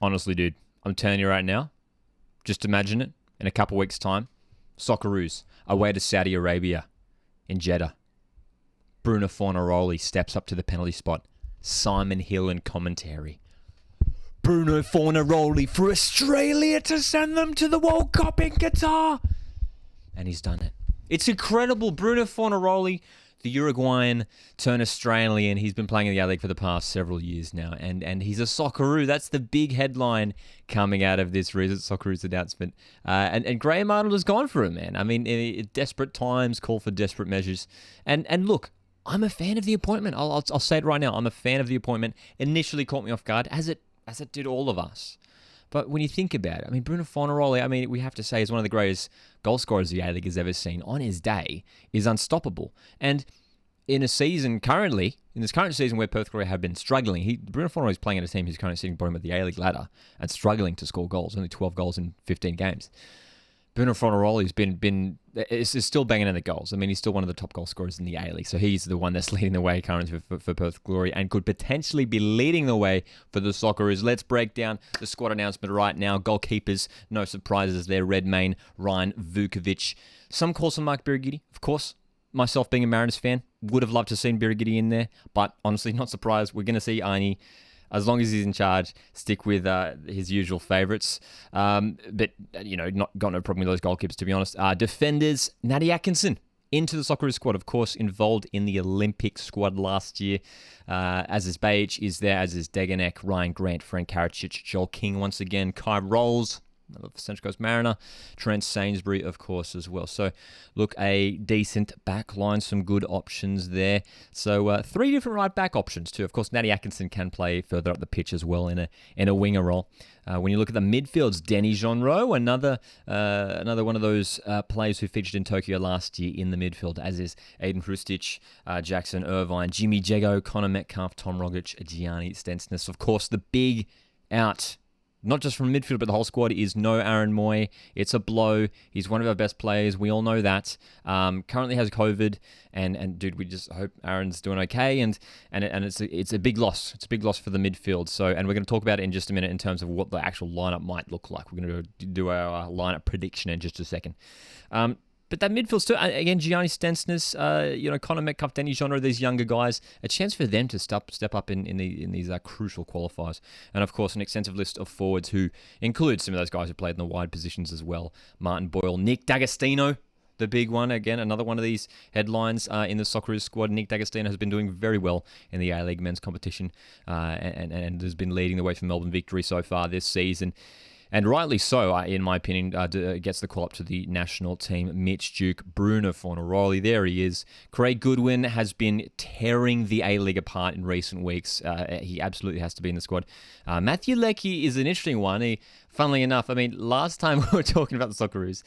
Honestly, dude, I'm telling you right now, just imagine it in a couple weeks' time. Socceroos away to Saudi Arabia in Jeddah. Bruno Fornaroli steps up to the penalty spot. Simon Hill in commentary. Bruno Fornaroli for Australia to send them to the World Cup in Qatar. And he's done it. It's incredible. Bruno Fornaroli, the Uruguayan turned Australian. He's been playing in the A-League for the past several years now. And he's a Socceroo. That's the big headline coming out of this recent Socceroos announcement. And Graham Arnold has gone for him, man. I mean, desperate times call for desperate measures. And look, I'm a fan of the appointment. I'll say it right now. I'm a fan of the appointment. Initially caught me off guard, as it did all of us. But when you think about it, I mean, Bruno Fornaroli, I mean, we have to say, is one of the greatest goal scorers the A-League has ever seen. On his day, is unstoppable. And in this current season where Perth Glory have been struggling, Bruno Fornaroli is playing at a team who's currently sitting bottom of the A-League ladder and struggling to score goals, only 12 goals in 15 games. Bruno Fornaroli's is still banging in the goals. I mean, he's still one of the top goal scorers in the A-League, so he's the one that's leading the way currently for Perth Glory and could potentially be leading the way for the Socceroos. Let's break down the squad announcement right now. Goalkeepers, no surprises there. Redmayne, Ryan Vukovic. Some call some Mark Birighitti, of course. Myself being a Mariners fan, would have loved to have seen Birighitti in there, but honestly, not surprised. We're going to see Arnie, as long as he's in charge, stick with his usual favourites. But, not got no problem with those goalkeepers, to be honest. Defenders, Natty Atkinson into the Socceroos squad, of course, involved in the Olympic squad last year. Aziz Behich is there, as is Deganek, Ryan Grant, Frank Karacic, Joel King once again, Kai Rolls, another Central Coast Mariner, Trent Sainsbury, of course, as well. So, look, a decent back line, some good options there. So, three different right-back options, too. Of course, Natty Atkinson can play further up the pitch as well in a winger role. When you look at the midfields, Denny Jeanreau, another one of those players who featured in Tokyo last year in the midfield, as is Aiden Hrustic, Jackson Irvine, Jimmy Jego, Connor Metcalf, Tom Rogic, Gianni Stensness. Of course, the big out, not just from midfield, but the whole squad, is no Aaron Moy. It's a blow. He's one of our best players. We all know that. Currently has COVID, and dude, we just hope Aaron's doing okay. And it's a big loss. It's a big loss for the midfield. So, and we're going to talk about it in just a minute in terms of what the actual lineup might look like. We're going to do our lineup prediction in just a second. But that midfield still, again, Gianni Stensness, Connor Metcalf, Denny Jeanreau, these younger guys, a chance for them to step up in these crucial qualifiers. And, of course, an extensive list of forwards who include some of those guys who played in the wide positions as well. Martin Boyle, Nick D'Agostino, the big one. Again, another one of these headlines in the Socceroos squad. Nick D'Agostino has been doing very well in the A-League men's competition and has been leading the way for Melbourne victory so far this season. And rightly so, in my opinion, gets the call up to the national team. Mitch Duke, Bruno Fornaroli, there he is. Craig Goodwin has been tearing the A-League apart in recent weeks. He absolutely has to be in the squad. Matthew Leckie is an interesting one. Funnily enough, I mean, last time we were talking about the Socceroos,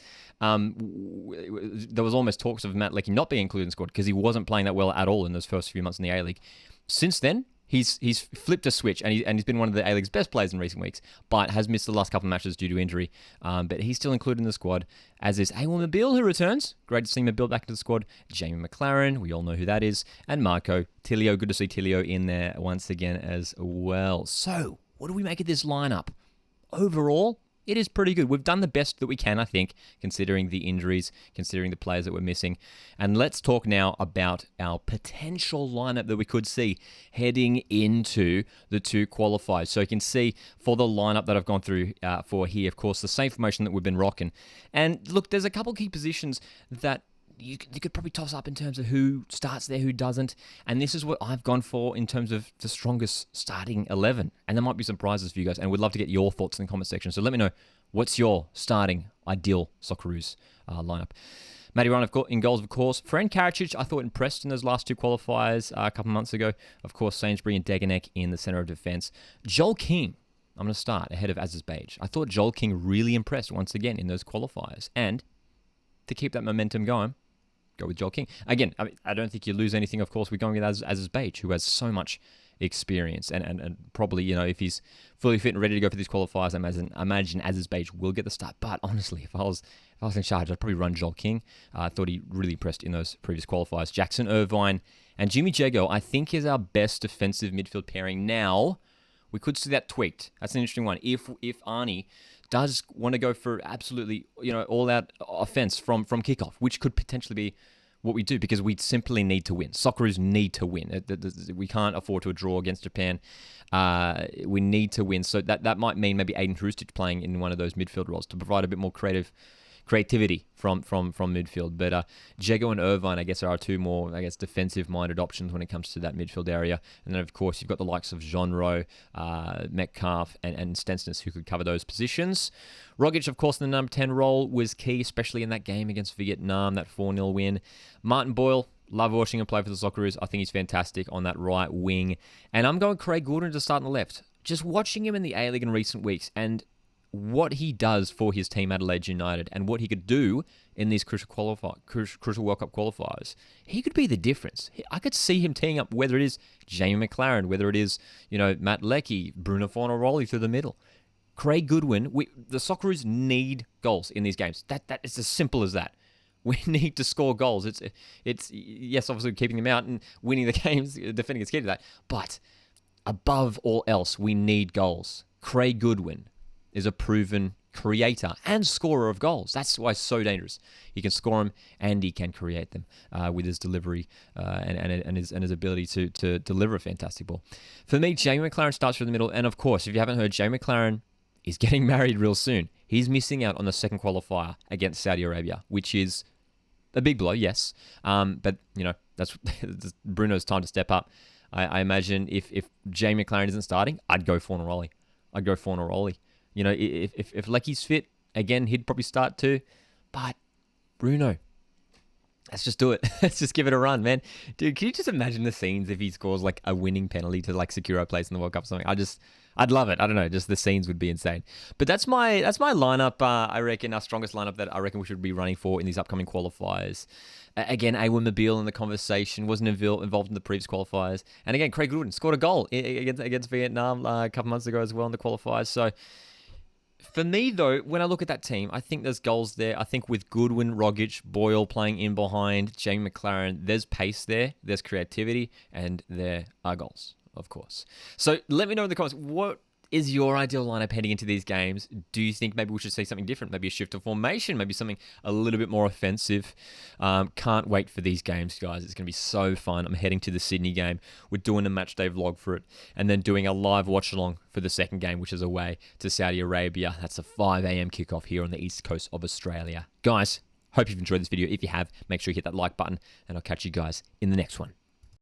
there was almost talks of Matt Leckie not being included in the squad because he wasn't playing that well at all in those first few months in the A-League. Since then, He's flipped a switch, and he's been one of the A-League's best players in recent weeks, but has missed the last couple of matches due to injury. But he's still included in the squad, as is Awan Mobile, who returns. Great to see Mobile back into the squad. Jamie McLaren, we all know who that is. And Marco Tilio. Good to see Tilio in there once again as well. So, what do we make of this lineup? Overall, it is pretty good. We've done the best that we can, I think, considering the injuries, considering the players that we're missing. And let's talk now about our potential lineup that we could see heading into the two qualifiers. So you can see for the lineup that I've gone through for here, of course, the same formation that we've been rocking. And look, there's a couple key positions that you could probably toss up in terms of who starts there, who doesn't. And this is what I've gone for in terms of the strongest starting 11. And there might be some prizes for you guys. And we'd love to get your thoughts in the comment section. So let me know, what's your starting ideal Socceroos lineup? Matty Ryan in goals, of course. Frank Karacic, I thought, impressed in those last two qualifiers a couple months ago. Of course, Sainsbury and Deganek in the centre of defence. Joel King, I'm going to start ahead of Aziz Behich. I thought Joel King really impressed once again in those qualifiers. And to keep that momentum going, go with Joel King. Again, I don't think you lose anything, of course, with going with Aziz Behich, who has so much experience. And probably, if he's fully fit and ready to go for these qualifiers, I imagine Aziz Behich will get the start. But honestly, if I was in charge, I'd probably run Joel King. I thought he really impressed in those previous qualifiers. Jackson Irvine and Jimmy Jego, I think, is our best defensive midfield pairing now We could see that tweaked. That's an interesting one. If Arnie does want to go for absolutely, all-out offense from kickoff, which could potentially be what we do, because we simply need to win. Socceroos need to win. We can't afford to draw against Japan. We need to win. So that might mean maybe Aiden Hrustic playing in one of those midfield roles to provide a bit more creativity from midfield. But Jago and Irvine, I guess, are our two more, defensive-minded options when it comes to that midfield area. And then, of course, you've got the likes of Jean Rowe, Metcalf, and Stensness, who could cover those positions. Rogic, of course, in the number 10 role was key, especially in that game against Vietnam, that 4-0 win. Martin Boyle, love watching him play for the Socceroos. I think he's fantastic on that right wing. And I'm going Craig Goodwin to start on the left. Just watching him in the A-League in recent weeks and what he does for his team, Adelaide United, and what he could do in these crucial World Cup qualifiers, he could be the difference. I could see him teeing up, whether it is Jamie McLaren, whether it is Matt Leckie, Bruno Fornaroli through the middle. Craig Goodwin, the Socceroos need goals in these games. That is as simple as that. We need to score goals. It's yes, obviously keeping them out and winning the games, defending is key to that. But above all else, we need goals. Craig Goodwin is a proven creator and scorer of goals. That's why it's so dangerous. He can score them and he can create them with his delivery and his ability to deliver a fantastic ball. For me, Jamie McLaren starts through the middle. And of course, if you haven't heard, Jamie McLaren is getting married real soon. He's missing out on the second qualifier against Saudi Arabia, which is a big blow, yes. But, that's Bruno's time to step up. I imagine if Jamie McLaren isn't starting, I'd go Fornaroli. If Leckie's fit, again, he'd probably start too. But Bruno, let's just do it. Let's just give it a run, man. Dude, can you just imagine the scenes if he scores like a winning penalty to like secure a place in the World Cup or something? I'd love it. I don't know. Just the scenes would be insane. But that's my lineup. I reckon our strongest lineup that I reckon we should be running for in these upcoming qualifiers. Again, Awen Mobile in the conversation, wasn't involved in the previous qualifiers. And again, Craig Goodwin scored a goal against Vietnam a couple months ago as well in the qualifiers. So for me, though, when I look at that team, I think there's goals there. I think with Goodwin, Rogic, Boyle playing in behind, Jamie McLaren, there's pace there, there's creativity, and there are goals, of course. So let me know in the comments, what is your ideal lineup heading into these games? Do you think maybe we should see something different? Maybe a shift of formation, maybe something a little bit more offensive? Can't wait for these games, guys. It's going to be so fun. I'm heading to the Sydney game. We're doing a match day vlog for it, and then doing a live watch along for the second game, which is away to Saudi Arabia. That's a 5 a.m. kickoff here on the east coast of Australia. Guys, hope you've enjoyed this video. If you have, make sure you hit that like button, and I'll catch you guys in the next one.